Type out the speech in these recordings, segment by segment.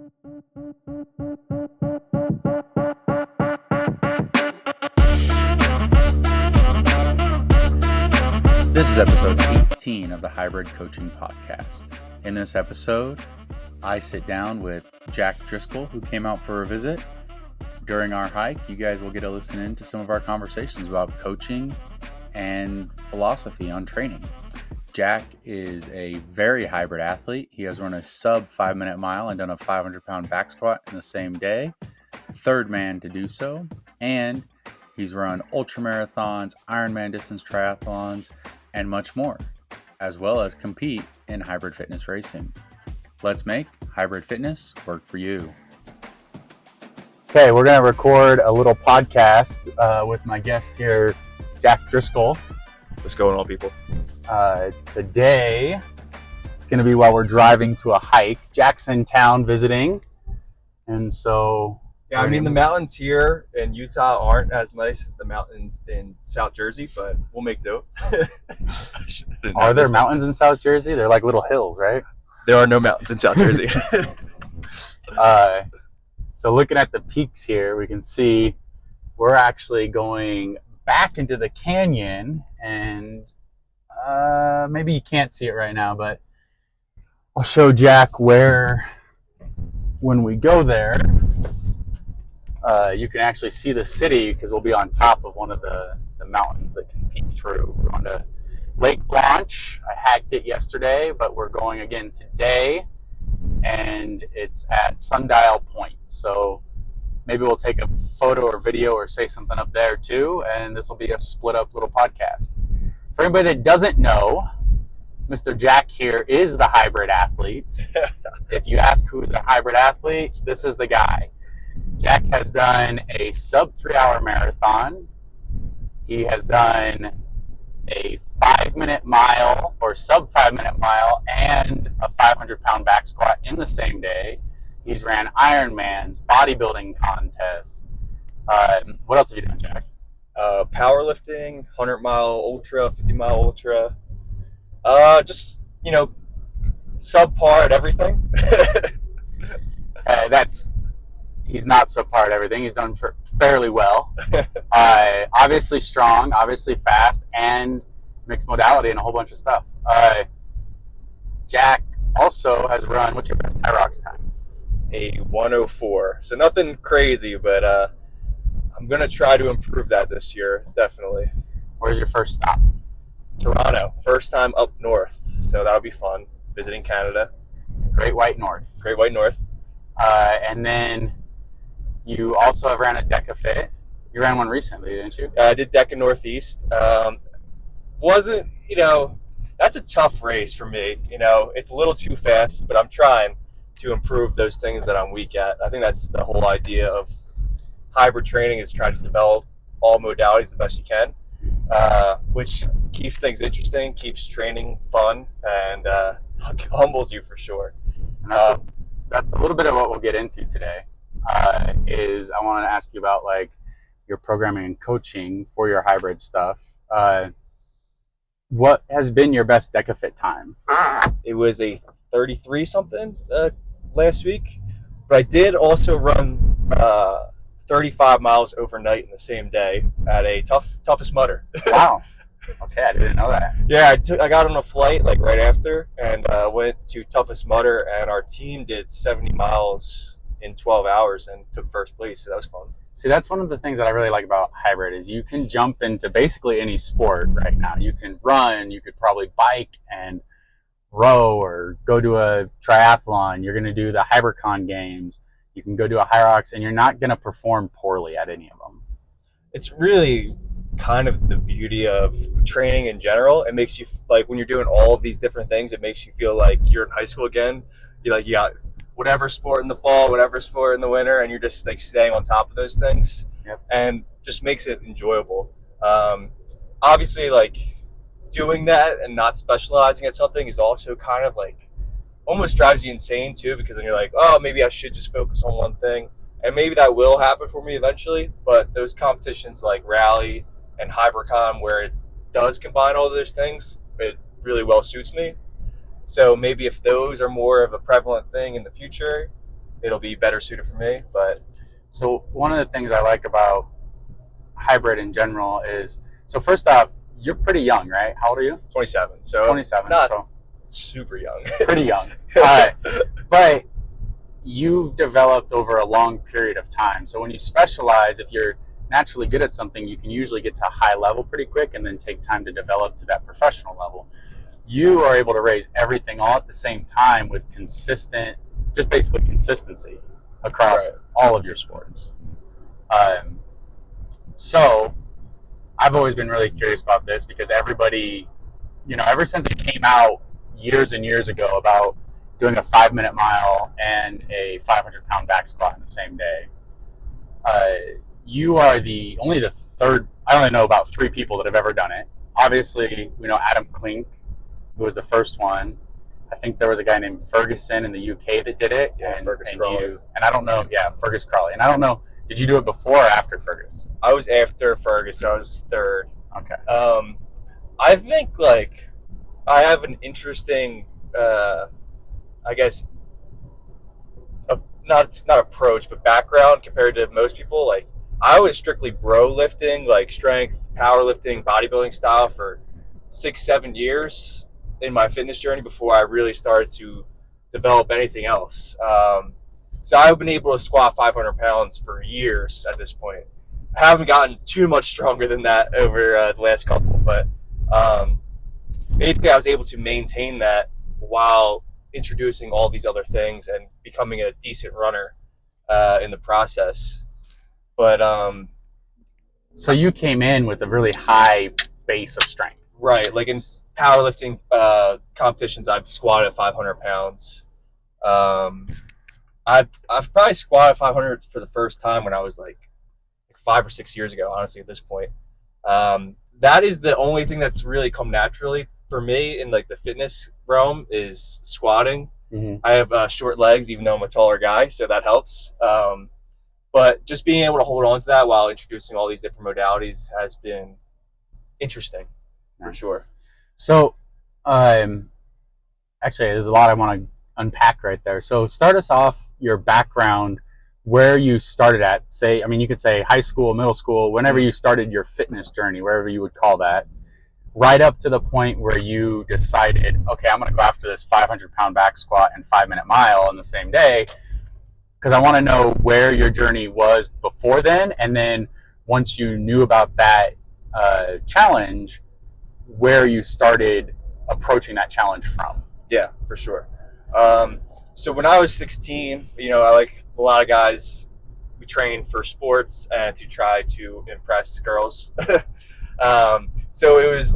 This is episode 18 of the Hybrid Coaching Podcast. In this episode, I sit down with Jack Driscoll, who came out for a visit. During our hike, you guys will get to listen in to some of our conversations about coaching and philosophy on training. Jack is a very hybrid athlete. He has run a sub 5-minute mile and done a 500-pound back squat in the same day. Third man to do so. And he's run ultramarathons, Ironman distance triathlons, and much more, as well as compete in hybrid fitness racing. Let's make hybrid fitness work for you. Okay, we're going to record a little podcast with my guest here, Jack Driscoll. What's going on, people? Today, it's going to be while we're driving to a hike. Jack's in town visiting, and so... Yeah, I mean, the mountains here in Utah aren't as nice as the mountains in South Jersey, but we'll make do. Are there mountains in South Jersey? They're like little hills, right? There are no mountains in South Jersey. So looking at the peaks here, we can see we're actually going back into the canyon, and maybe you can't see it right now, but I'll show Jack where, when we go there, you can actually see the city because we'll be on top of one of the mountains that can peek through. We're going to Lake Blanche. I hacked it yesterday, but we're going again today, and it's at Sundial Point. So maybe we'll take a photo or video or say something up there too, and this will be a split up little podcast. For anybody that doesn't know, Mr. Jack here is the hybrid athlete. If you ask who's a hybrid athlete, this is the guy. Jack has done a sub 3-hour marathon. He has done a 5-minute mile or sub 5-minute mile and a 500-pound back squat in the same day. He's ran Ironmans, bodybuilding contests. What else have you done, Jack? Powerlifting, 100-mile ultra, 50-mile ultra. Just, subpar at everything. He's not subpar at everything. He's done fairly well. Obviously strong, obviously fast, and mixed modality and a whole bunch of stuff. Jack also has run, what's your best HYROX time? A 104. So nothing crazy, but I'm going to try to improve that this year, definitely. Where's your first stop? Toronto. First time up north. So that'll be fun, visiting Canada. Great White North. Great White North. And then you also have ran a DecaFit. You ran one recently, didn't you? I did Deca Northeast. Wasn't, that's a tough race for me. It's a little too fast, but I'm trying to improve those things that I'm weak at. I think that's the whole idea of hybrid training, is trying to develop all modalities the best you can, which keeps ththings interesting, keeps training fun, and humbles you for sure. And that's a little bit of what we'll get into today. Is I want to ask you about your programming and coaching for your hybrid stuff. What has been your best DecaFit time? It was a 33 something last week, but I did also run 35 miles overnight in the same day at a toughest Mudder. Wow. Okay, I didn't know that. Yeah, I got on a flight right after and went to toughest Mudder, and our team did 70 miles in 12 hours and took first place, so that was fun. See, that's one of the things that I really like about hybrid is you can jump into basically any sport right now. You can run, you could probably bike and row or go to a triathlon. You're going to do the Hybricon Games. You can go do a HYROX, and you're not going to perform poorly at any of them. It's really kind of the beauty of training in general. It makes you, when you're doing all of these different things, it makes you feel like you're in high school again. You got whatever sport in the fall, whatever sport in the winter, and you're just staying on top of those things. Yep. And just makes it enjoyable. Obviously, doing that and not specializing at something is also kind of almost drives you insane too, because then you're like, oh, maybe I should just focus on one thing. And maybe that will happen for me eventually, but those competitions like Rally and Hybricon, where it does combine all those things, it really well suits me. So maybe if those are more of a prevalent thing in the future, it'll be better suited for me. But So one of the things I like about hybrid in general is, so first off, you're pretty young, right? How old are you? 27. So 27. not so super young. pretty young. But you've developed over a long period of time. So when you specialize, if you're naturally good at something, you can usually get to a high level pretty quick and then take time to develop to that professional level. You are able to raise everything all at the same time with consistent, just basically consistency across all of your sports. So I've always been really curious about this because everybody, ever since it came out years and years ago about doing a 5-minute mile and a 500-pound back squat in the same day, you are only the third. I only know about 3 people that have ever done it. Obviously, we know Adam Klink, who was the first one. I think there was a guy named Ferguson in the UK that did it. Yeah, Fergus and Crawley. I don't know. Yeah, Fergus Crawley. And I don't know. Did you do it before or after Fergus? I was after Fergus. So I was third. Okay. I think like I have an interesting, I guess, not approach, but background compared to most people. Like I was strictly bro lifting, like strength, powerlifting, bodybuilding style for 6-7 years in my fitness journey before I really started to develop anything else. So I've been able to squat 500 pounds for years at this point. I haven't gotten too much stronger than that over the last couple, but basically I was able to maintain that while introducing all these other things and becoming a decent runner in the process. But so you came in with a really high base of strength. Right, like in powerlifting competitions, I've squatted 500 pounds. I've probably squatted 500 for the first time when I was like 5 or 6 years ago, honestly, at this point. That is the only thing that's really come naturally for me in like the fitness realm is squatting. Mm-hmm. I have short legs, even though I'm a taller guy, so that helps. But just being able to hold on to that while introducing all these different modalities has been interesting, for sure. So, actually, there's a lot I want to unpack right there. So start us off your background, where you started at. You could say high school, middle school, whenever you started your fitness journey, wherever you would call that, right up to the point where you decided, okay, I'm going to go after this 500-pound back squat and 5-minute mile in the same day, because I want to know where your journey was before then, and then once you knew about that challenge, where you started approaching that challenge from. Yeah, for sure. So when I was 16, I like a lot of guys, we train for sports and to try to impress girls. So it was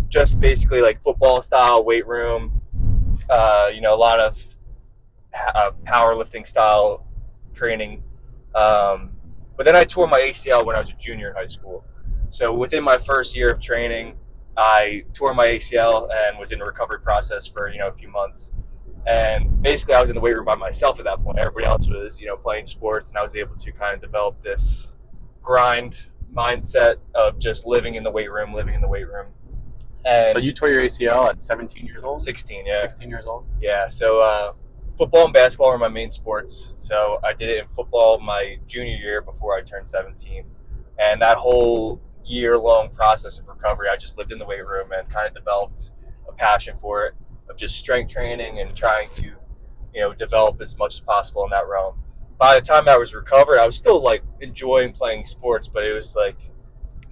just basically like football style weight room, a lot of powerlifting style training. But then I tore my ACL when I was a junior in high school. So within my first year of training, I tore my ACL and was in a recovery process for, a few months. And basically I was in the weight room by myself at that point. Everybody else was, playing sports, and I was able to kind of develop this grind mindset of just living in the weight room. And so you tore your ACL at 17 years old? 16, yeah. 16 years old? Yeah, so football and basketball were my main sports. So I did it in football my junior year before I turned 17. And that whole year-long process of recovery, I just lived in the weight room and kind of developed a passion for it, of just strength training and trying to, develop as much as possible in that realm. By the time I was recovered, I was still like enjoying playing sports, but it was like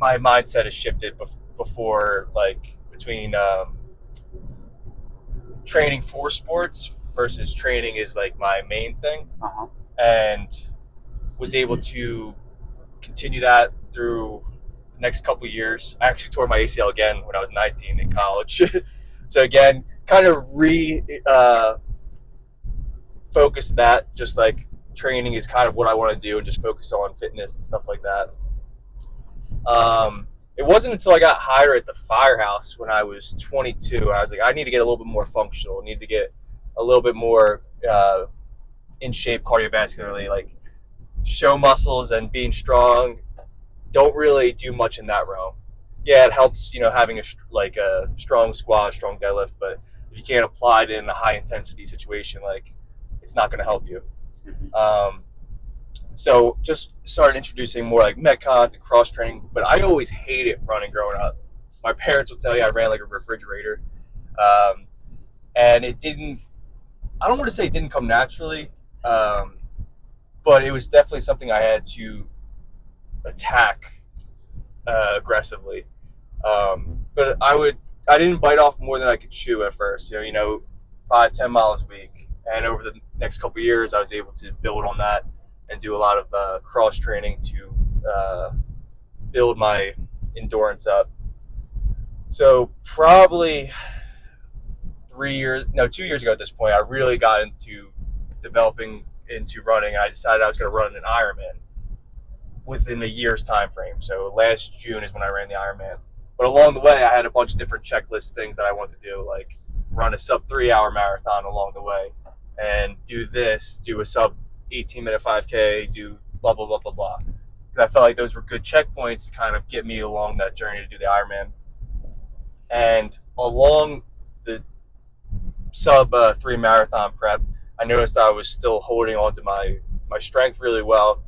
my mindset has shifted before, like between training for sports versus training is like my main thing. Uh-huh. And was able to continue that through the next couple of years. I actually tore my ACL again when I was 19 in college. So again, kind of focused that, just like training is kind of what I want to do and just focus on fitness and stuff like that. It wasn't until I got hired at the Firehouse when I was 22. I was like, I need to get a little bit more functional. I need to get a little bit more in shape cardiovascularly, like show muscles and being strong. Don't really do much in that realm. Yeah, it helps, having a strong squat, strong deadlift, but if you can't apply it in a high intensity situation, like it's not going to help you. So just started introducing more like metcons and cross training, but I always hated running growing up. My parents will tell you I ran like a refrigerator, and it didn't. I don't want to say it didn't come naturally, but it was definitely something I had to attack aggressively. But I didn't bite off more than I could chew at first. 5-10 miles a week, and over the next couple of years, I was able to build on that and do a lot of cross training to build my endurance up. So probably 2 years ago at this point, I really got into developing into running. I decided I was going to run an Ironman within a year's time frame. So last June is when I ran the Ironman. But along the way, I had a bunch of different checklist things that I wanted to do, like run a sub 3-hour marathon along the way, and do a sub 18-minute 5K, do blah, blah, blah, blah, blah. Because I felt like those were good checkpoints to kind of get me along that journey to do the Ironman. And along the sub 3 marathon prep, I noticed I was still holding on to my strength really well,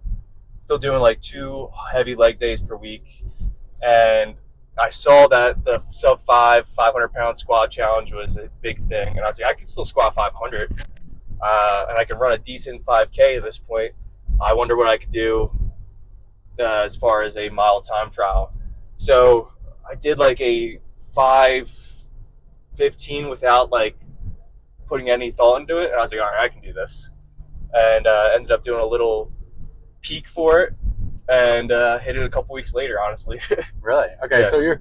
still doing like 2 heavy leg days per week. And I saw that the sub 500-pound squat challenge was a big thing. And I was like, I can still squat 500. And I can run a decent 5K at this point. I wonder what I could do as far as a mile time trial. So I did like a 5:15 without like putting any thought into it. And I was like, all right, I can do this. And ended up doing a little peak for it, and hit it a couple weeks later, honestly. Really? Okay, Yeah.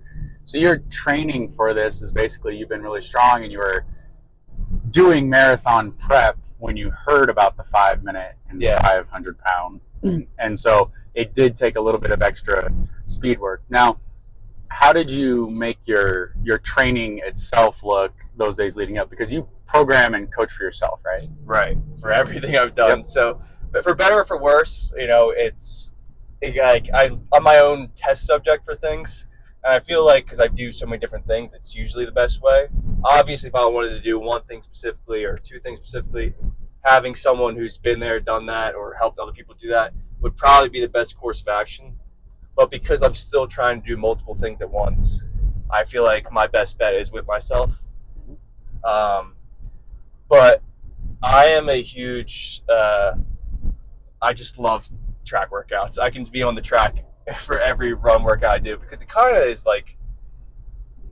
so your training for this is basically you've been really strong and you were doing marathon prep when you heard about the 5-minute and 500-pound. And so it did take a little bit of extra speed work. Now, how did you make your training itself look those days leading up? Because you program and coach for yourself, right? Right. For everything I've done. Yep. So, but for better or for worse, it's like I'm my own test subject for things. And I feel like because I do so many different things, it's usually the best way. Obviously, if I wanted to do one thing specifically or 2 things specifically, having someone who's been there, done that, or helped other people do that would probably be the best course of action. But because I'm still trying to do multiple things at once, I feel like my best bet is with myself. But I am a huge, I just love track workouts. I can be on the track for every run workout I do, because it kind of is like,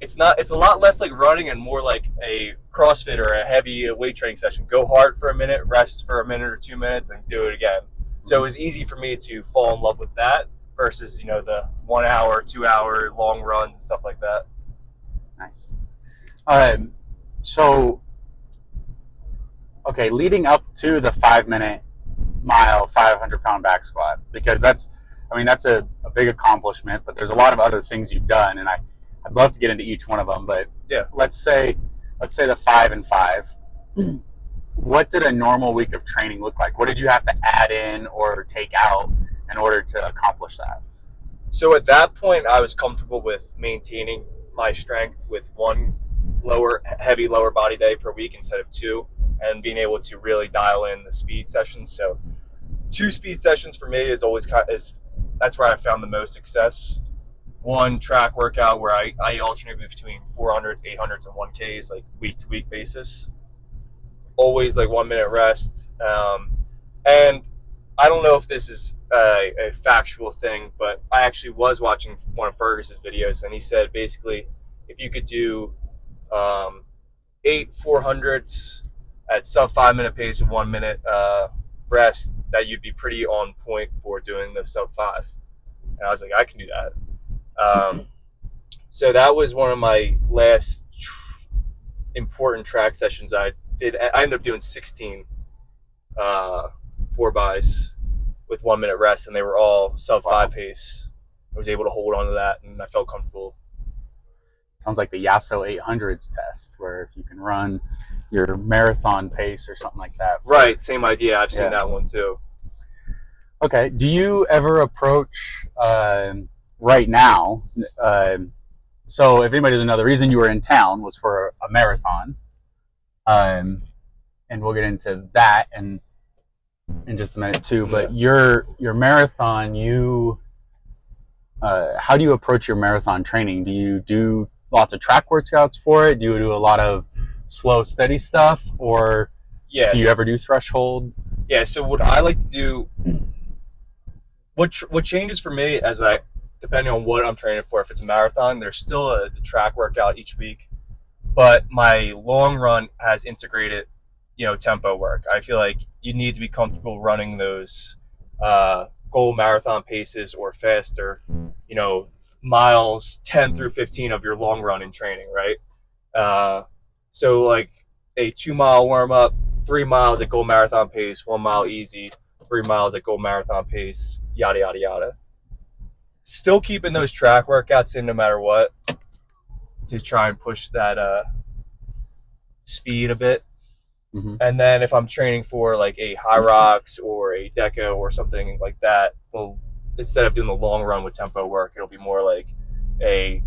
it's a lot less like running and more like a CrossFit or a heavy weight training session. Go hard for a minute, rest for a minute or 2 minutes, and do it again. So it was easy for me to fall in love with that versus, the 1 hour, 2 hour long runs and stuff like that. Nice. So, okay, leading up to the 5-minute mile 500-pound back squat, because that's a big accomplishment, but there's a lot of other things you've done, and I'd love to get into each one of them. But yeah, let's say the 5 and 5. What did a normal week of training look like? What did you have to add in or take out in order to accomplish that? So at that point, I was comfortable with maintaining my strength with 1 heavy lower body day per week instead of 2, and being able to really dial in the speed sessions. So 2 speed sessions for me is always that's where I found the most success. 1 track workout where I alternate between 400s, 800s, and 1Ks, like week to week basis. Always like 1 minute rest. And I don't know if this is a factual thing, but I actually was watching one of Fergus's videos, and he said basically if you could do 8 400s at sub 5-minute pace with 1 minute rest, that you'd be pretty on point for doing the sub 5. And I was like, I can do that. So that was one of my last important track sessions I did. I ended up doing 16 4x with 1 minute rest, and they were all sub 5 pace. I was able to hold on to that, and I felt comfortable. Sounds like the Yasso 800s test, where if you can run your marathon pace or something like that. Right, same idea. I've seen that one too. Okay, do you ever approach right now? So if anybody doesn't know, the reason you were in town was for a marathon, and we'll get into that. And in just a minute too. Yeah. But your marathon, how do you approach your marathon training? Do you do lots of track workouts for it? Do you do a lot of slow, steady stuff, or do you Yes. ever do threshold? Yeah. So what I like to do, what changes for me as depending on what I'm training for. If it's a marathon, there's still the track workout each week, but my long run has integrated, tempo work. I feel like you need to be comfortable running those goal marathon paces or faster, miles 10 through 15 of your long run in training, right? So like a 2 mile warm up, 3 miles at goal marathon pace, 1 mile easy, 3 miles at goal marathon pace, yada yada yada. Still keeping those track workouts in no matter what to try and push that speed a bit. Mm-hmm. And then if I'm training for like a HYROX or a Deca or something like that, instead of doing the long run with tempo work, it'll be more like a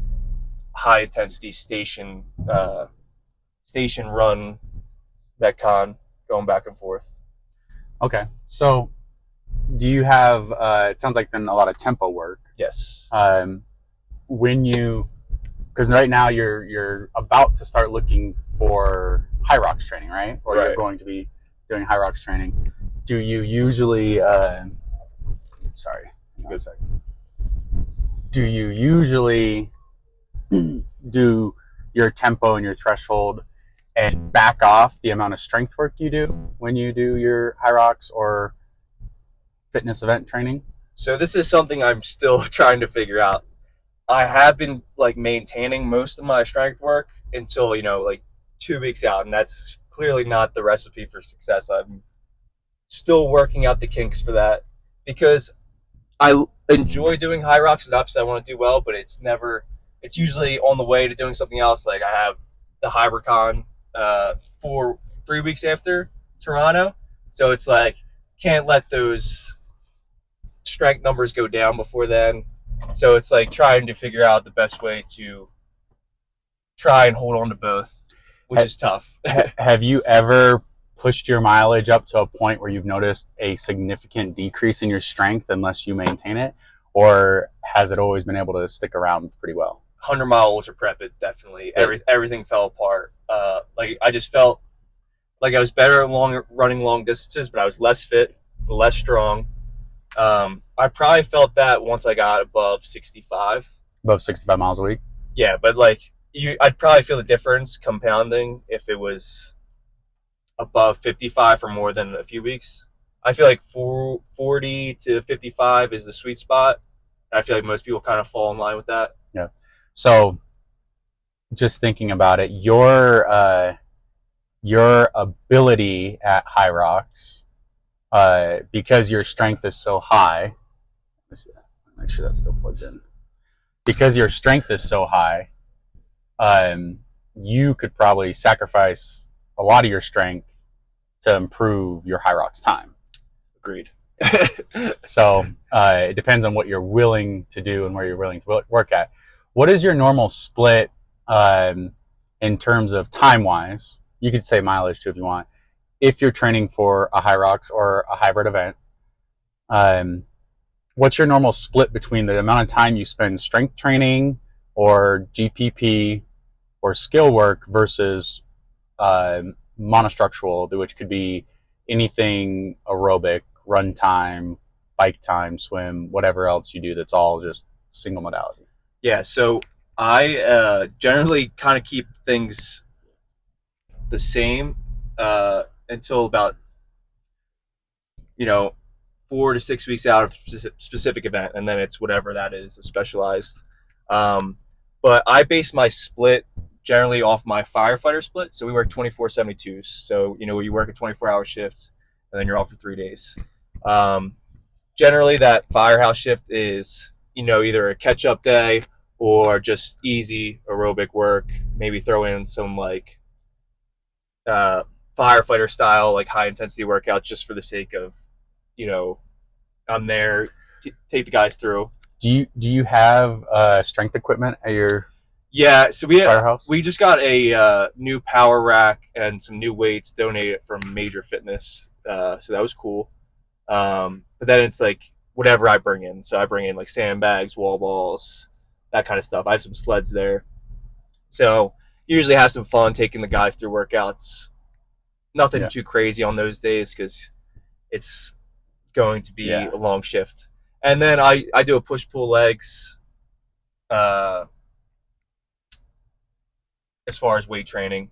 high intensity station run metcon going back and forth. Okay, so do you have? It sounds like then a lot of tempo work. Yes. When you, because right now you're about to start looking for HYROX training, right? Or Right. you're going to be doing HYROX training. Do you usually? Sorry, one second. Do you usually do your tempo and your threshold and back off the amount of strength work you do when you do your HYROX or fitness event training? So this is something I'm still trying to figure out. I have been like maintaining most of my strength work until, like 2 weeks out, and that's clearly not the recipe for success. I'm still working out the kinks for that because I enjoy doing HYROX, and obviously I want to do well, but it's usually on the way to doing something else. Like I have the Hybricon for 3 weeks after Toronto, so it's like can't let those strength numbers go down before then. So it's like trying to figure out the best way to try and hold on to both, which is tough. Have you ever pushed your mileage up to a point where you've noticed a significant decrease in your strength unless you maintain it? Or has it always been able to stick around pretty well? 100-mile ultra prep, it definitely, everything fell apart. Like I just felt like I was better at running long distances, but I was less fit, less strong. I probably felt that once I got above 65. Above 65 miles a week? Yeah, but like I'd probably feel the difference compounding if it was above 55 for more than a few weeks. I feel like 40 to 55 is the sweet spot. I feel like most people kind of fall in line with that. Yeah. So just thinking about it, your ability at HYROX, because your strength is so high, let's make sure that's still plugged in. Because your strength is so high, you could probably sacrifice a lot of your strength to improve your HYROX time. Agreed. So it depends on what you're willing to do and where you're willing to work at. What is your normal split in terms of time-wise? You could say mileage too if you want. If you're training for a HYROX or a hybrid event, what's your normal split between the amount of time you spend strength training or GPP or skill work versus monostructural, which could be anything aerobic, run time, bike time, swim, whatever else you do that's all just single modality? Yeah, so I generally kind of keep things the same until about 4 to 6 weeks out of specific event, and then it's whatever that is, specialized. But I base my split generally off my firefighter split. So we work 24/72s. So you work a 24-hour shift, and then you're off for 3 days. Generally, that firehouse shift is either a catch-up day or just easy aerobic work. Maybe throw in some like firefighter style, like high intensity workouts, just for the sake of I'm there to take the guys through. Do you have strength equipment at your so firehouse? We just got a new power rack and some new weights donated from Major Fitness, so that was cool. But then it's like whatever I bring in. So I bring in like sandbags, wall balls, that kind of stuff. I have some sleds there. So usually have some fun taking the guys through workouts. Nothing too crazy on those days because it's going to be a long shift. And then I do a push-pull legs as far as weight training.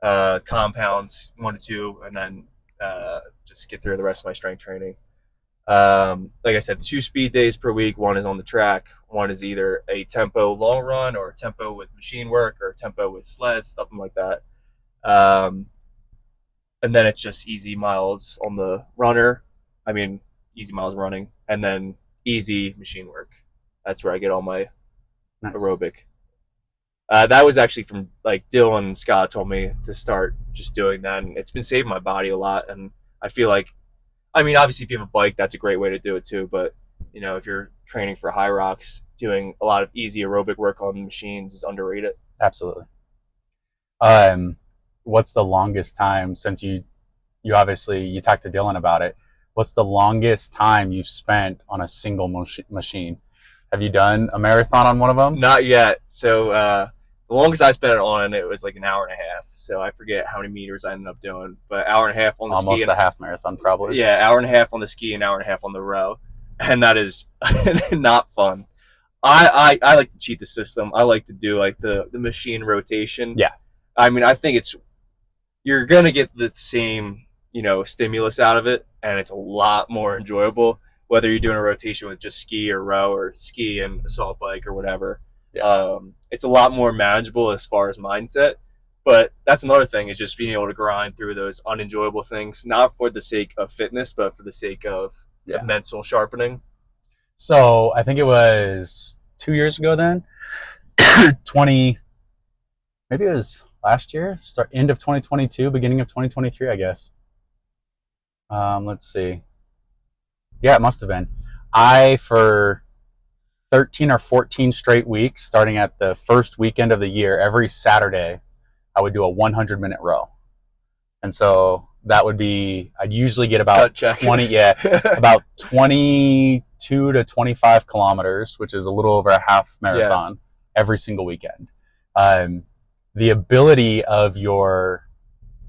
Compounds 1 to 2, and then just get through the rest of my strength training. Like I said, 2 speed days per week. 1 is on the track. 1 is either a tempo long run or a tempo with machine work or a tempo with sleds, something like that. And then it's just easy miles on the runner. I mean, easy miles running, and then easy machine work. That's where I get all my aerobic. That was actually from like Dylan and Scott told me to start just doing that, and it's been saving my body a lot. And I feel like, I mean, obviously if you have a bike, that's a great way to do it too. But you know, if you're training for HYROX, doing a lot of easy aerobic work on the machines is underrated. Absolutely. What's the longest time since you obviously you talked to Dylan about it? What's the longest time you've spent on a single machine? Have you done a marathon on one of them? Not yet. So the longest I spent on it was like an hour and a half. So I forget how many meters I ended up doing, but hour and a half on the ski. Almost a half marathon, probably. Yeah, hour and a half on the ski, and hour and a half on the row, and that is not fun. I like to cheat the system. I like to do like the machine rotation. Yeah. I mean, I think you're gonna get the same stimulus out of it, and it's a lot more enjoyable whether you're doing a rotation with just ski or row or ski and assault bike or whatever. Yeah. It's a lot more manageable as far as mindset, but that's another thing, is just being able to grind through those unenjoyable things, not for the sake of fitness, but for the sake of mental sharpening. So I think it was 2 years ago then, maybe it was last year, end of 2022, beginning of 2023, I guess. Let's see. Yeah, it must have been. For 13 or 14 straight weeks, starting at the first weekend of the year, every Saturday, I would do a 100-minute row. And so that would be, I'd usually get about 22 to 25 kilometers, which is a little over a half marathon every single weekend. The ability of your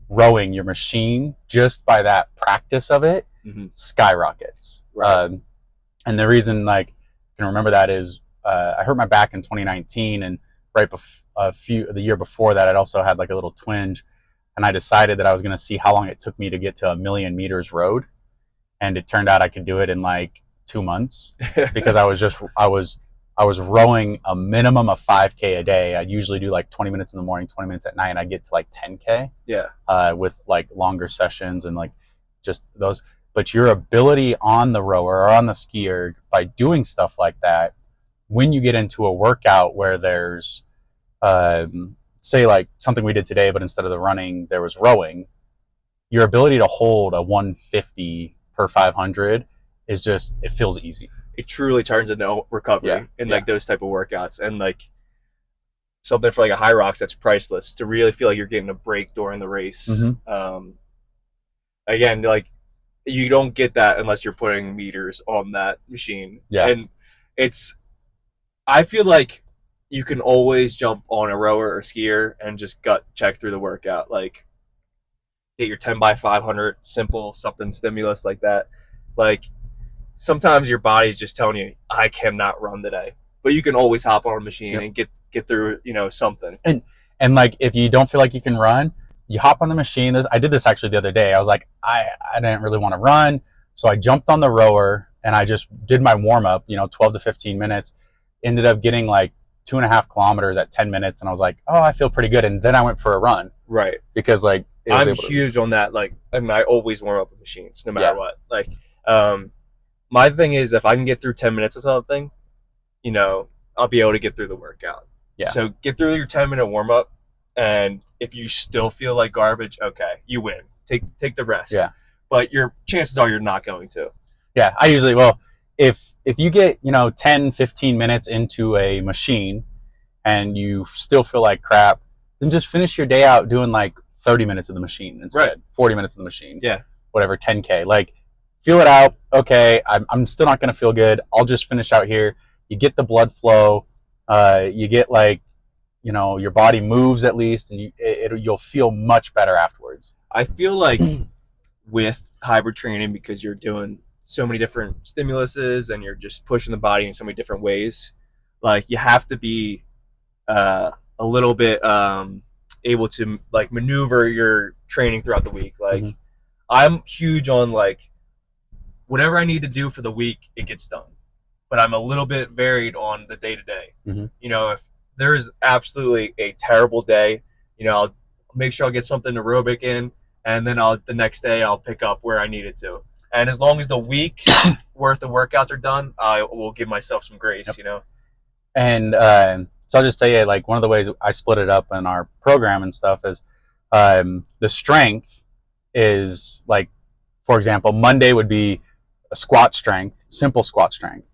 rowing, your machine, just by that practice of it, skyrockets. Right. And the reason I can remember that is I hurt my back in 2019, and the year before that, I'd also had like a little twinge, and I decided that I was going to see how long it took me to get to 1,000,000 meters rowed, and it turned out I could do it in like 2 months because I was rowing a minimum of 5K a day. I'd usually do like 20 minutes in the morning, 20 minutes at night, and I'd get to like 10K. Yeah. With like longer sessions and like just those. But your ability on the rower or on the skier by doing stuff like that, when you get into a workout where there's, say like something we did today, but instead of the running, there was rowing, your ability to hold a 150 per 500 is just, it feels easy. It truly turns into recovery in like those type of workouts, and like something for like a HYROX that's priceless, to really feel like you're getting a break during the race. Again, like you don't get that unless you're putting meters on that machine. Yeah. And I feel like you can always jump on a rower or skier and just gut check through the workout. Like get your 10 by 500, simple, something stimulus like that. Like sometimes your body's just telling you, I cannot run today, but you can always hop on a machine and get through, something. And like, if you don't feel like you can run, you hop on the machine. I did this actually the other day. I was like, I didn't really want to run. So I jumped on the rower and I just did my warm up, 12 to 15 minutes, ended up getting like 2.5 kilometers at 10 minutes. And I was like, oh, I feel pretty good. And then I went for a run. Right. Because like, I'm huge on that. Like, I mean, I always warm up with machines no matter what. Like, my thing is if I can get through 10 minutes of something, I'll be able to get through the workout. Yeah. So get through your 10-minute warm up. And if you still feel like garbage, okay, you win. Take the rest. Yeah. But your chances are you're not going to. Yeah. I usually, if you get, 10, 15 minutes into a machine and you still feel like crap, then just finish your day out doing like 30 minutes of the machine instead. Right. 40 minutes of the machine. Yeah. Whatever, 10K. Like feel it out. Okay, I'm still not going to feel good. I'll just finish out here. You get the blood flow. You get like, your body moves at least, and you'll feel much better afterwards. I feel like with hybrid training, because you're doing so many different stimuluses and you're just pushing the body in so many different ways, like you have to be a little bit able to like maneuver your training throughout the week. Like I'm huge on like whatever I need to do for the week, it gets done. But I'm a little bit varied on the day to day. If there's absolutely a terrible day, I'll make sure I'll get something aerobic in, and then the next day I'll pick up where I need it to. And as long as the week worth of workouts are done, I will give myself some grace. And so I'll just tell you, like, one of the ways I split it up in our program and stuff is the strength is like, for example, Monday would be a squat strength, simple squat strength.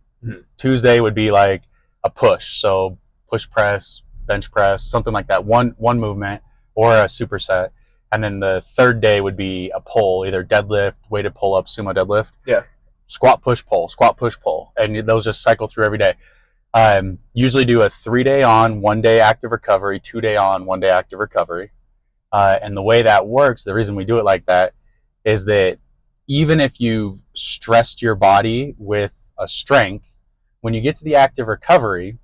Tuesday would be like a push, so push press, bench press, something like that, one movement or a superset. And then the third day would be a pull, either deadlift, weighted pull up, sumo deadlift, squat push pull, and those just cycle through every day. Usually do a 3-day on, 1-day active recovery, 2-day on, 1-day active recovery. And the way that works, the reason we do it like that is that even if you've stressed your body with a strength, when you get to the active recovery,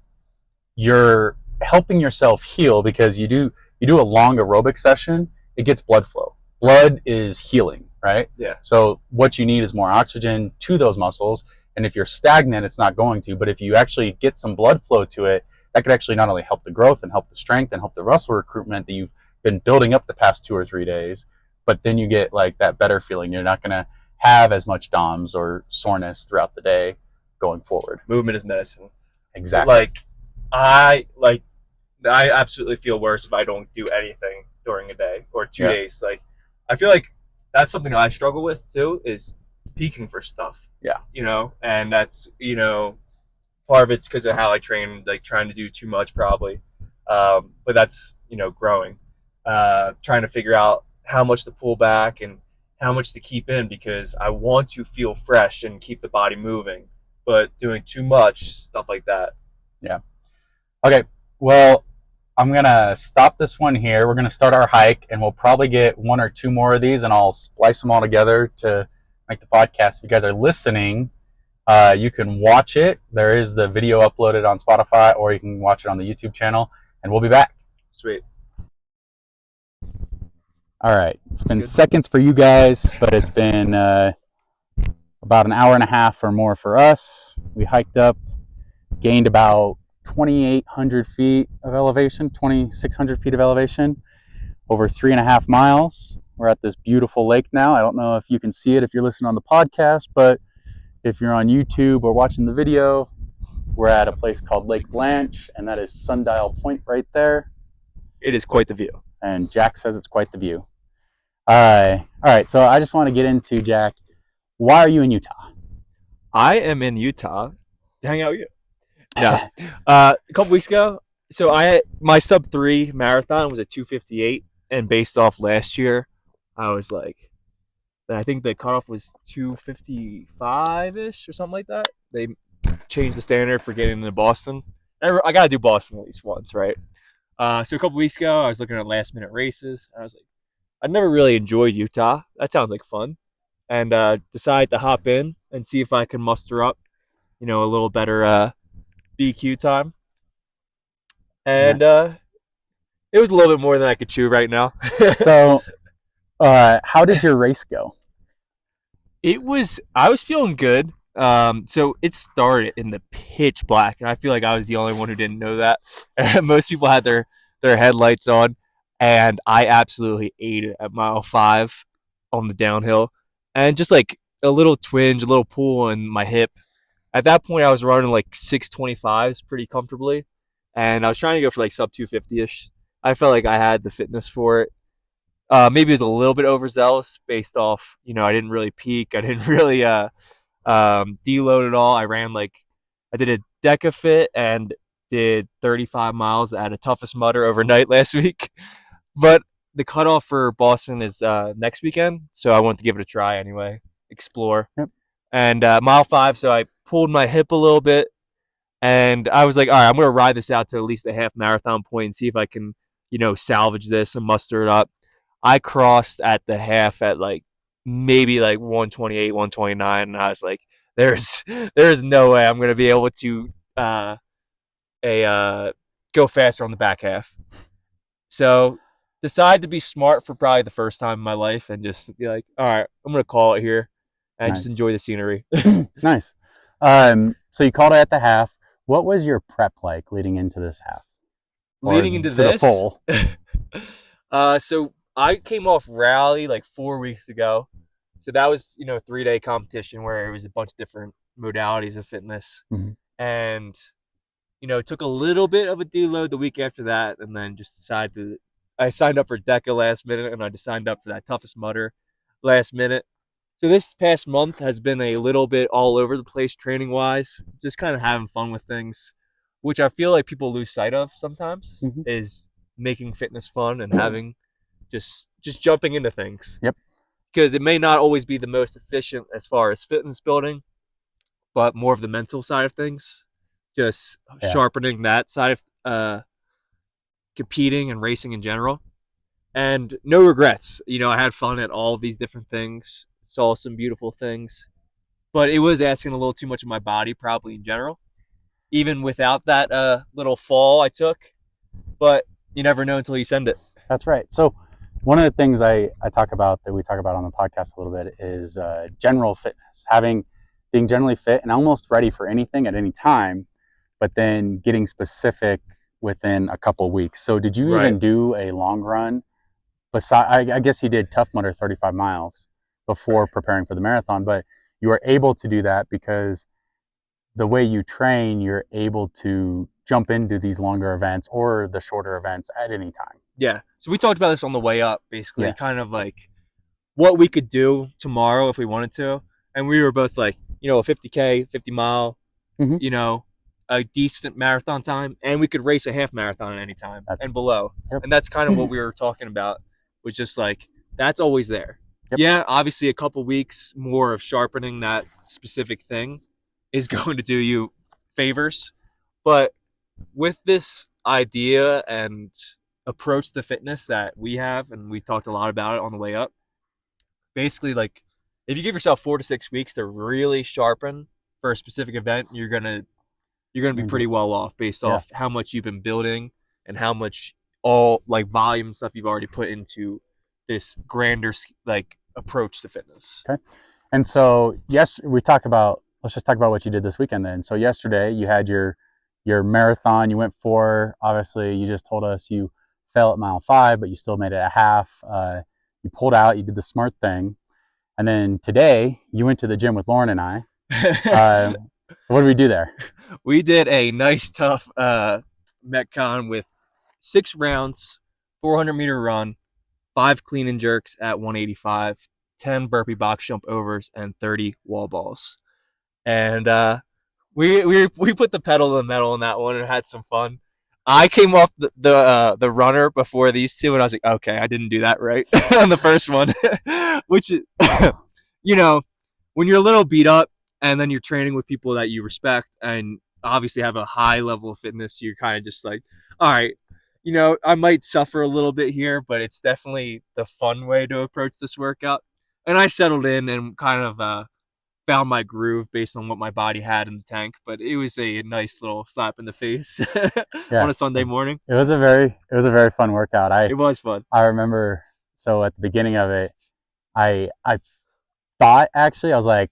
you're helping yourself heal, because you do a long aerobic session, it gets blood flow. Blood is healing, right? Yeah. So what you need is more oxygen to those muscles. And if you're stagnant, it's not going to. But if you actually get some blood flow to it, that could actually not only help the growth and help the strength and help the muscle recruitment that you've been building up the past 2 or 3 days, but then you get like that better feeling. You're not going to have as much DOMS or soreness throughout the day going forward. Movement is medicine. Exactly. I absolutely feel worse if I don't do anything during a day or 2 days. Like, I feel like that's something I struggle with too, is peaking for stuff. Yeah. And that's, part of it's because of how I train, like trying to do too much probably. But that's, growing, trying to figure out how much to pull back and how much to keep in, because I want to feel fresh and keep the body moving, but doing too much, stuff like that. Yeah. Okay. Well, I'm going to stop this one here. We're going to start our hike, and we'll probably get 1 or 2 more of these, and I'll splice them all together to make the podcast. If you guys are listening, you can watch it. There is the video uploaded on Spotify, or you can watch it on the YouTube channel, and we'll be back. Sweet. All right. It's been seconds for you guys, but it's been about an hour and a half or more for us. We hiked up, gained about 2,800 feet of elevation, 2,600 feet of elevation, over 3.5 miles. We're at this beautiful lake now. I don't know if you can see it if you're listening on the podcast, but if you're on YouTube or watching the video, we're at a place called Lake Blanche, and that is Sundial Point right there. It is quite the view. And Jack says it's quite the view. All right, so I just want to get into, Jack, why are you in Utah? I am in Utah to hang out with you. Yeah. A couple weeks ago, so my sub 3 marathon was at 2:58, and based off last year, I was like, I think the cutoff was 2:55-ish or something like that. They changed the standard for getting into Boston. I got to do Boston at least once, right? So a couple weeks ago, I was looking at last minute races. I was like, I never really enjoyed Utah. That sounds like fun. And decided to hop in and see if I can muster up, a little better BQ time. And Nice. It was a little bit more than I could chew right now. So how did your race go? I was feeling good. So it started in the pitch black, and I feel like I was the only one who didn't know that. Most people had their headlights on, and I absolutely ate it at mile 5 on the downhill, and just like a little twinge, a little pull in my hip. At that point, I was running like 6:25s pretty comfortably, and I was trying to go for like sub 250-ish. I felt like I had the fitness for it. Maybe it was a little bit overzealous based off, I didn't really peak. I didn't really deload at all. I did a Deca Fit and did 35 miles at a Toughest Mudder overnight last week. But the cutoff for Boston is next weekend, so I wanted to give it a try anyway. explore. Yep. And mile 5, so I pulled my hip a little bit, and I was like, all right, I'm going to ride this out to at least a half marathon point and see if I can, salvage this and muster it up. I crossed at the half at like maybe like 128, 129, and I was like, there's no way I'm going to be able to go faster on the back half. So decided to be smart for probably the first time in my life and just be like, all right, I'm going to call it here and just enjoy the scenery. Nice. So you called it at the half. What was your prep like leading into this half? Leading into the full? So I came off rally like 4 weeks ago. So that was, 3-day competition where it was a bunch of different modalities of fitness. Mm-hmm. And, took a little bit of a deload the week after that, and then just decided I signed up for DECA last minute, and I just signed up for that Toughest Mudder last minute. So this past month has been a little bit all over the place training-wise, just kind of having fun with things, which I feel like people lose sight of sometimes, Mm-hmm. is making fitness fun and having just jumping into things. Yep. Because it may not always be the most efficient as far as fitness building, but more of the mental side of things, just sharpening that side of competing and racing in general. And no regrets. I had fun at all of these different things, saw some beautiful things, but it was asking a little too much of my body probably in general, even without that little fall I took. But you never know until you send it. That's right. So one of the things I talk about, that we talk about on the podcast a little bit, is general fitness, being generally fit and almost ready for anything at any time, but then getting specific within a couple of weeks. So did you even do a long run? I guess you did Tough Mudder 35 miles before preparing for the marathon, but you were able to do that because the way you train, you're able to jump into these longer events or the shorter events at any time. Yeah. So we talked about this on the way up, basically, kind of like what we could do tomorrow if we wanted to. And we were both like, a 50K, 50 mile, Mm-hmm. A decent marathon time, and we could race a half marathon at any time and below. Yep. And that's kind of what we were talking about, was just like, that's always there. Yep. Yeah, obviously a couple weeks more of sharpening that specific thing is going to do you favors. But with this idea and approach to fitness that we have, and we talked a lot about it on the way up, basically, like, if you give yourself 4 to 6 weeks to really sharpen for a specific event, you're gonna be pretty well off based off how much you've been building and how much all like volume stuff you've already put into this grander like approach to fitness. Okay. And so let's just talk about what you did this weekend then. So yesterday you had your marathon, you went 4, obviously you just told us you fell at mile 5, but you still made it a half. You pulled out, you did the smart thing. And then today you went to the gym with Lauren and I. What did we do there? We did a nice tough Metcon with 6 rounds, 400-meter run, 5 clean and jerks at 185, 10 burpee box jump overs, and 30 wall balls. And we put the pedal to the metal in that one and had some fun. I came off the runner before these two, and I was like, okay, I didn't do that right on the first one, which, when you're a little beat up and then you're training with people that you respect and obviously have a high level of fitness, you're kind of just like, all right, I might suffer a little bit here, but it's definitely the fun way to approach this workout. And I settled in and kind of found my groove based on what my body had in the tank. But it was a nice little slap in the face on a Sunday morning. It was a very fun workout. It was fun. I remember, so at the beginning of it, I thought, actually, I was like,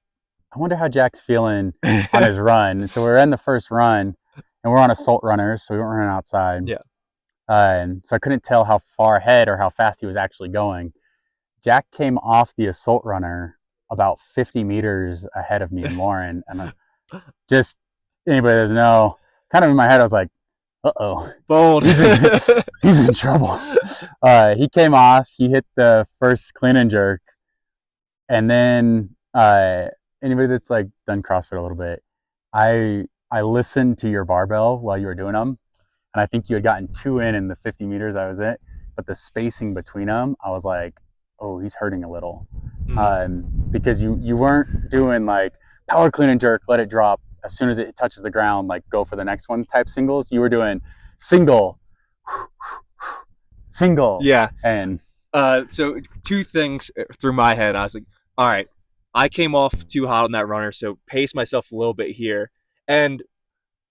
I wonder how Jack's feeling on his run. And so we were in the first run, and we're on assault runners, so we weren't running outside. Yeah. And so I couldn't tell how far ahead or how fast he was actually going. Jack came off the assault runner about 50 meters ahead of me and Lauren. And just anybody that doesn't know, kind of in my head, I was like, uh-oh. Bold. He's in trouble. He came off. He hit the first clean and jerk. And then anybody that's like done CrossFit a little bit, I listened to your barbell while you were doing them. And I think you had gotten 2 in the 50 meters I was in. But the spacing between them, I was like, oh, he's hurting a little. because you weren't doing like power clean and jerk, let it drop as soon as it touches the ground, like go for the next one type singles. You were doing single, single, Yeah. and So two things through my head. I was like, all right, I came off too hot on that runner, so pace myself a little bit here. And,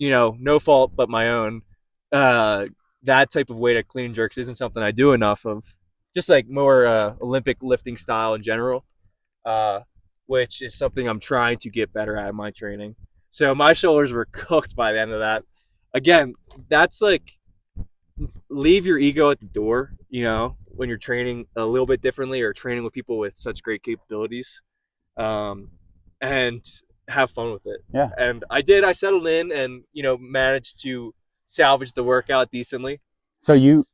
no fault but my own. That type of weight at clean and jerks isn't something I do enough of. Just like more Olympic lifting style in general, which is something I'm trying to get better at in my training. So my shoulders were cooked by the end of that. Again, that's like leave your ego at the door, when you're training a little bit differently or training with people with such great capabilities, and have fun with it. Yeah. And I settled in and, managed to salvage the workout decently. So you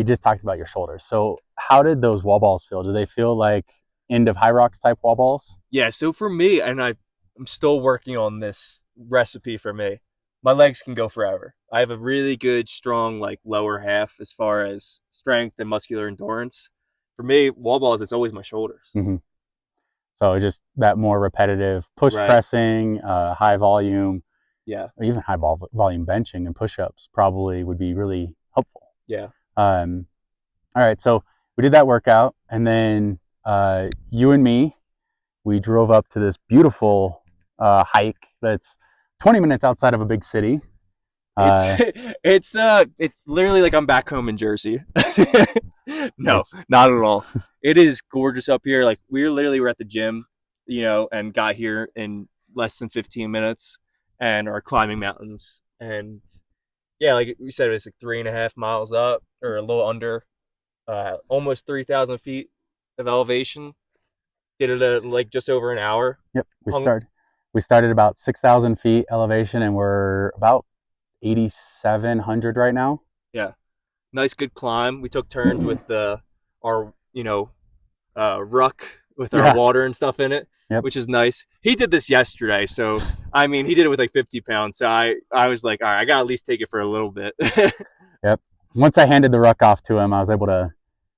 just talked about your shoulders. So how did those wall balls feel? Do they feel like end of HYROX type wall balls? Yeah. So for me, and I'm still working on this recipe for me, my legs can go forever. I have a really good, strong, like lower half as far as strength and muscular endurance. For me, wall balls, it's always my shoulders. Mm-hmm. So just that more repetitive push pressing, high volume, or even high volume benching and push-ups probably would be really helpful. Yeah. All right. So we did that workout, and then you and me, we drove up to this beautiful hike that's 20 minutes outside of a big city. It's literally like I'm back home in Jersey. No, not at all. It is gorgeous up here. Like we were at the gym, and got here in less than 15 minutes and are climbing mountains. And yeah, like we said, it's like 3.5 miles up or a little under, almost 3,000 feet of elevation. Did it at like just over an hour. Yep. We started about 6,000 feet elevation, and we're about 8,700 right now. Yeah. Nice, good climb. We took turns with our ruck with our water and stuff in it, which is nice. He did this yesterday, so I mean, he did it with like 50 pounds. So I was like, all right, I gotta at least take it for a little bit. Yep. Once I handed the ruck off to him, I was able to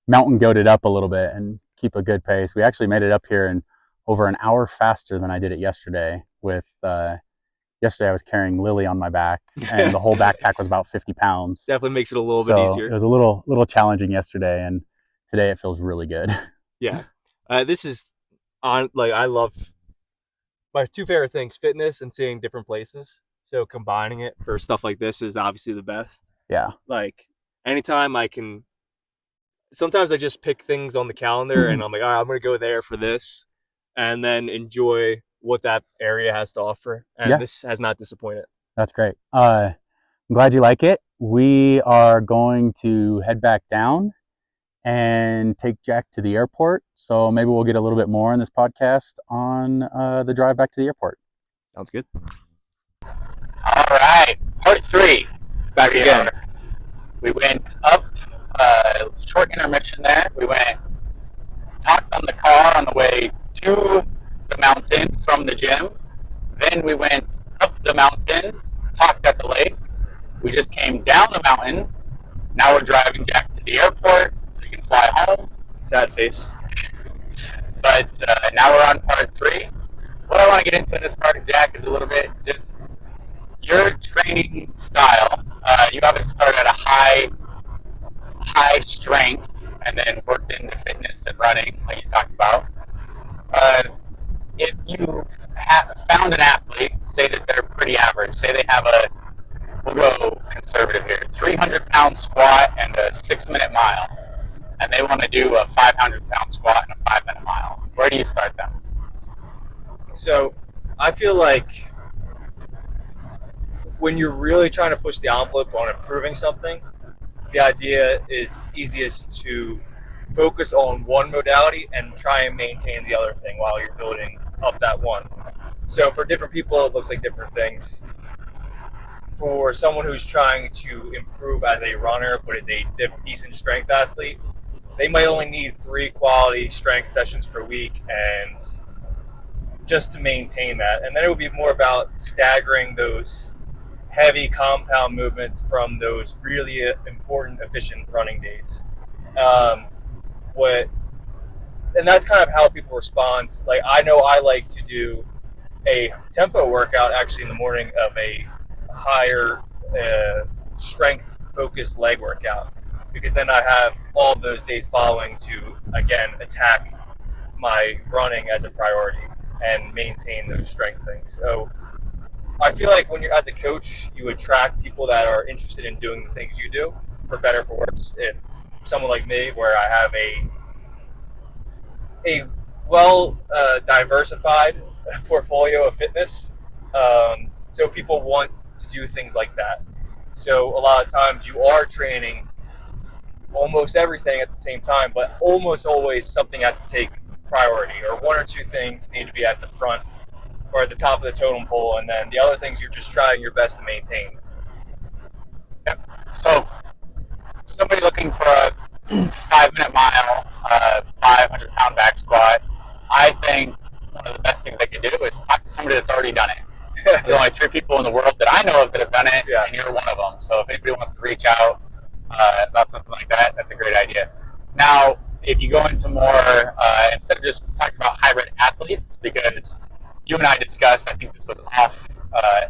mountain goat it up a little bit and keep a good pace. We actually made it up here in over an hour faster than I did it yesterday. Yesterday I was carrying Lily on my back, and the whole backpack was about 50 pounds. Definitely makes it a little bit easier. It was a little challenging yesterday, and today it feels really good. Yeah. This is I love my two favorite things, fitness and seeing different places. So combining it for stuff like this is obviously the best. Yeah. Like anytime sometimes I just pick things on the calendar and I'm like, all right, I'm going to go there for this and then enjoy what that area has to offer. And this has not disappointed. That's great. I'm glad you like it. We are going to head back down and take Jack to the airport. So maybe we'll get a little bit more on this podcast on the drive back to the airport. Sounds good. All right. Part 3. Back again. We went up, short intermission there. We talked on the car on the way to the mountain from the gym. Then we went up the mountain, talked at the lake. We just came down the mountain. Now we're driving Jack to the airport so he can fly home. Sad face. But now we're on part 3. What I want to get into in this part, Jack, is a little bit just your training style. You obviously started at a high strength and then worked into fitness and running, like you talked about. If you found an athlete, say that they're pretty average, say they have we'll go conservative here, 300-pound squat and a 6-minute mile, and they want to do a 500-pound squat and a 5-minute mile, where do you start them? So I feel like when you're really trying to push the envelope on improving something, the idea is easiest to focus on one modality and try and maintain the other thing while you're building up that one. So for different people, it looks like different things. For someone who's trying to improve as a runner but is a decent strength athlete, they might only need 3 quality strength sessions per week and just to maintain that. And then it would be more about staggering those heavy compound movements from those really important, efficient running days. What and that's kind of how people respond. Like, I know I like to do a tempo workout actually in the morning of a higher strength focused leg workout, because then I have all of those days following to again attack my running as a priority and maintain those strength things. So I feel like when you're as a coach, you attract people that are interested in doing the things you do, for better or for worse. If someone like me, where I have a well diversified portfolio of fitness, so people want to do things like that. So a lot of times you are training almost everything at the same time, but almost always something has to take priority, or one or two things need to be at the front or at the top of the totem pole, and then the other things you're just trying your best to maintain. Yep. So somebody looking for a 5-minute mile, 500-pound back squat, I think one of the best things they can do is talk to somebody that's already done it. There's only 3 people in the world that I know of that have done it, and you're one of them. So if anybody wants to reach out about something like that, that's a great idea. Now, if you go into more, instead of just talking about hybrid athletes, because you and I discussed, I think this was off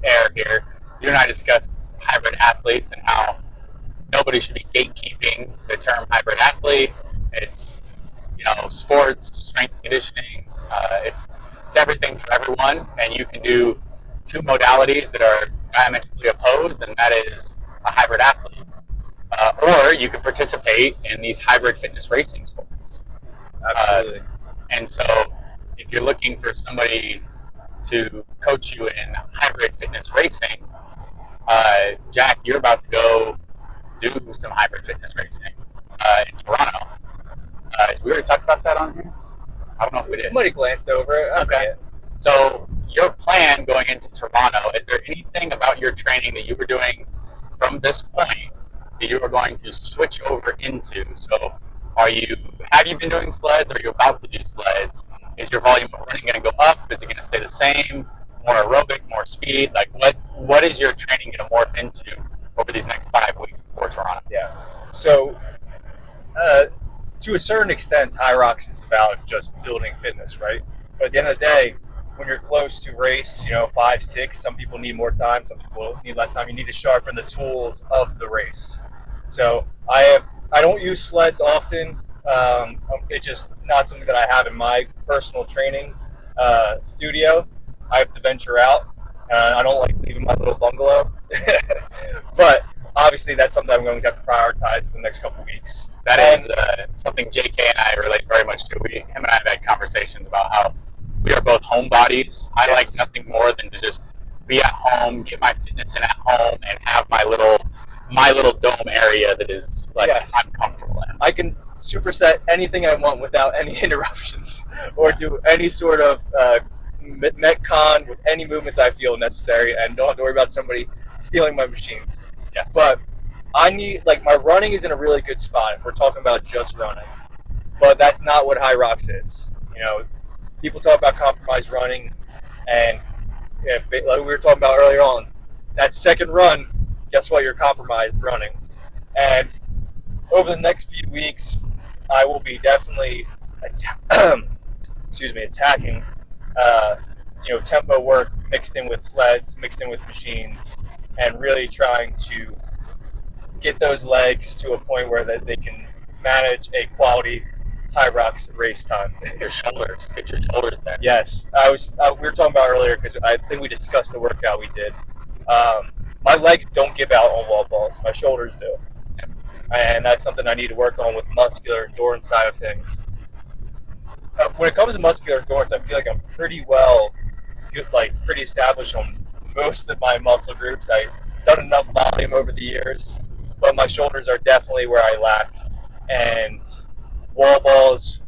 air here, you and I discussed hybrid athletes and how nobody should be gatekeeping the term hybrid athlete. It's, sports, strength and conditioning. It's everything for everyone, and you can do 2 modalities that are diametrically opposed, and that is a hybrid athlete. Or you can participate in these hybrid fitness racing sports. Absolutely. And so if you're looking for somebody to coach you in hybrid fitness racing, Jack, you're about to go do some hybrid fitness racing in Toronto. Did we already talk about that on here? I don't know if we did. Somebody glanced over it. Okay. So your plan going into Toronto, is there anything about your training that you were doing from this point that you are going to switch over into? So have you been doing sleds? Are you about to do sleds? Is your volume of running going to go up? Is it going to stay the same? More aerobic, more speed? Like what is your training going to morph into over these next 5 weeks before Toronto? Yeah. So to a certain extent, HYROX is about just building fitness, right? But at the end of the day, when you're close to race, 5, 6, some people need more time, some people need less time. You need to sharpen the tools of the race. So I don't use sleds often. It's just not something that I have in my personal training studio. I have to venture out. I don't like leaving my little bungalow. But obviously that's something I'm going to have to prioritize for the next couple of weeks. That is something JK and I relate very much to. Him and I have had conversations about how we are both homebodies. I like nothing more than to just be at home, get my fitness in at home, and have my little dome area that is I'm comfortable in. I can superset anything I want without any interruptions, or do any sort of metcon with any movements I feel necessary, and don't have to worry about somebody stealing my machines. Yes. But I need, my running is in a really good spot if we're talking about just running, but that's not what HYROX is. People talk about compromised running, and like we were talking about earlier on, that second run, guess what? You're compromised running. And over the next few weeks, I will be definitely attacking tempo work mixed in with sleds, mixed in with machines, and really trying to get those legs to a point where they can manage a quality HYROX race time. Get your shoulders there. Yes, we were talking about earlier, because I think we discussed the workout we did. My legs don't give out on wall balls. My shoulders do. And that's something I need to work on with muscular endurance side of things. When it comes to muscular endurance, I feel like I'm pretty pretty established on most of my muscle groups. I've done enough volume over the years, but my shoulders are definitely where I lack. And wall balls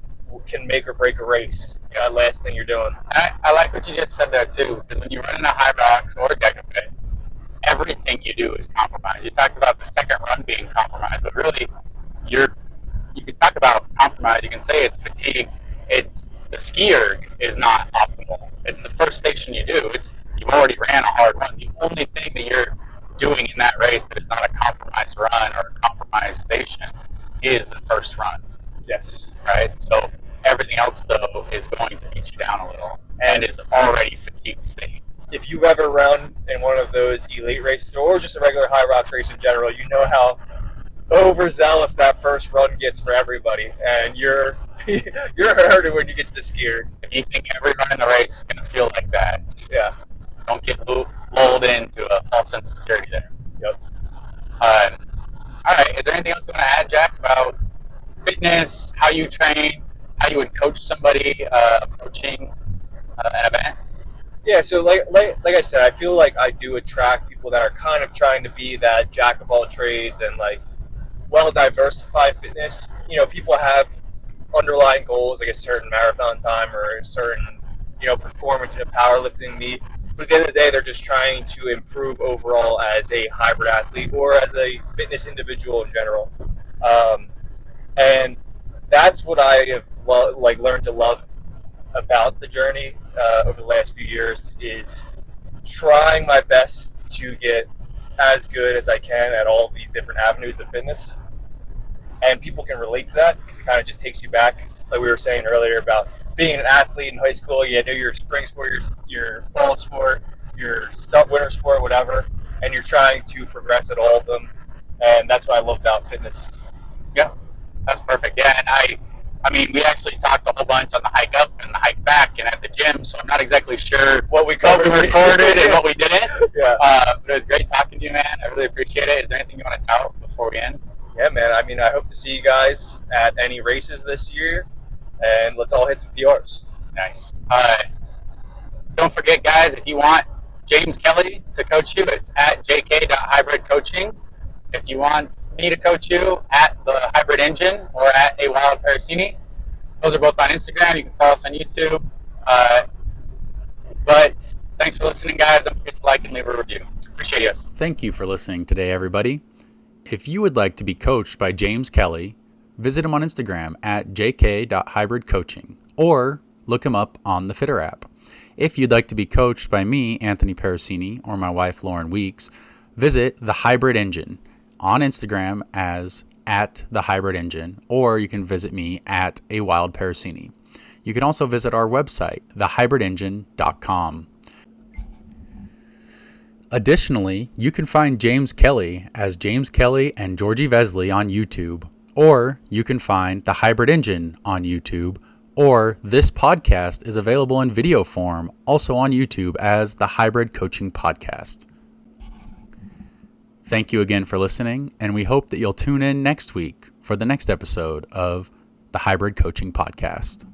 can make or break a race. That last thing you're doing. I like what you just said there too, because when you run in a HYROX or a DecaFit, everything you do is compromised. You talked about the second run being compromised, but really, you can talk about compromise. You can say it's fatigue. It's the ski erg is not optimal. It's the first station you do. You've already ran a hard run. The only thing that you're doing in that race that is not a compromised run or a compromised station is the first run. Yes. Right. So Everything else, though, is going to beat you down a little and is already fatigue state. If you've ever run in one of those elite races or just a regular HYROX race in general, you know how overzealous that first run gets for everybody, and you're hurting when you get to the skier. If you think every run in the race is going to feel like that, Yeah. don't get lulled into a false sense of security there. Yep. All right. Is there anything else you want to add, Jack, about fitness, how you train, how you would coach somebody approaching an event? Yeah, so like I said, I feel like I do attract people that are kind of trying to be that jack of all trades and like well-diversified fitness. You know, people have underlying goals, like a certain marathon time or a certain, performance in a powerlifting meet. But at the end of the day, they're just trying to improve overall as a hybrid athlete or as a fitness individual in general. And that's what I have learned to love about the journey over the last few years, is trying my best to get as good as I can at all of these different avenues of fitness. And people can relate to that because it kind of just takes you back, like we were saying earlier, about being an athlete in high school. You know your spring sport, your fall sport, your winter sport, whatever, and you're trying to progress at all of them. And that's what I love about fitness. Yeah, that's perfect. Yeah, and I mean, we actually talked a whole bunch on the hike up and the hike back and at the gym, so I'm not exactly sure what we recorded and what we didn't. Yeah. But it was great talking to you, man. I really appreciate it. Is there anything you want to tell before we end? Yeah, man. I mean, I hope to see you guys at any races this year, and let's all hit some PRs. Nice. Don't forget, guys, if you want James Kelly to coach you, it's at jk.hybridcoaching. If you want me to coach you, at the Hybrid Engine or at a Wild Parasini. Those are both on Instagram. You can follow us on YouTube. But thanks for listening, guys. Don't forget to like and leave a review. Appreciate you. Thank you for listening today, everybody. If you would like to be coached by James Kelly, visit him on Instagram at jk.hybridcoaching or look him up on the Fitter app. If you'd like to be coached by me, Anthony Parasini, or my wife, Lauren Weeks, visit the Hybrid Engine on Instagram as at the Hybrid Engine, or you can visit me at a Wild Parasini. You can also visit our website, thehybridengine.com. Additionally, you can find James Kelly as James Kelly and Georgie Vesley on YouTube, or you can find the Hybrid Engine on YouTube, or this podcast is available in video form also on YouTube as the Hybrid Coaching Podcast. Thank you again for listening, and we hope that you'll tune in next week for the next episode of the Hybrid Coaching Podcast.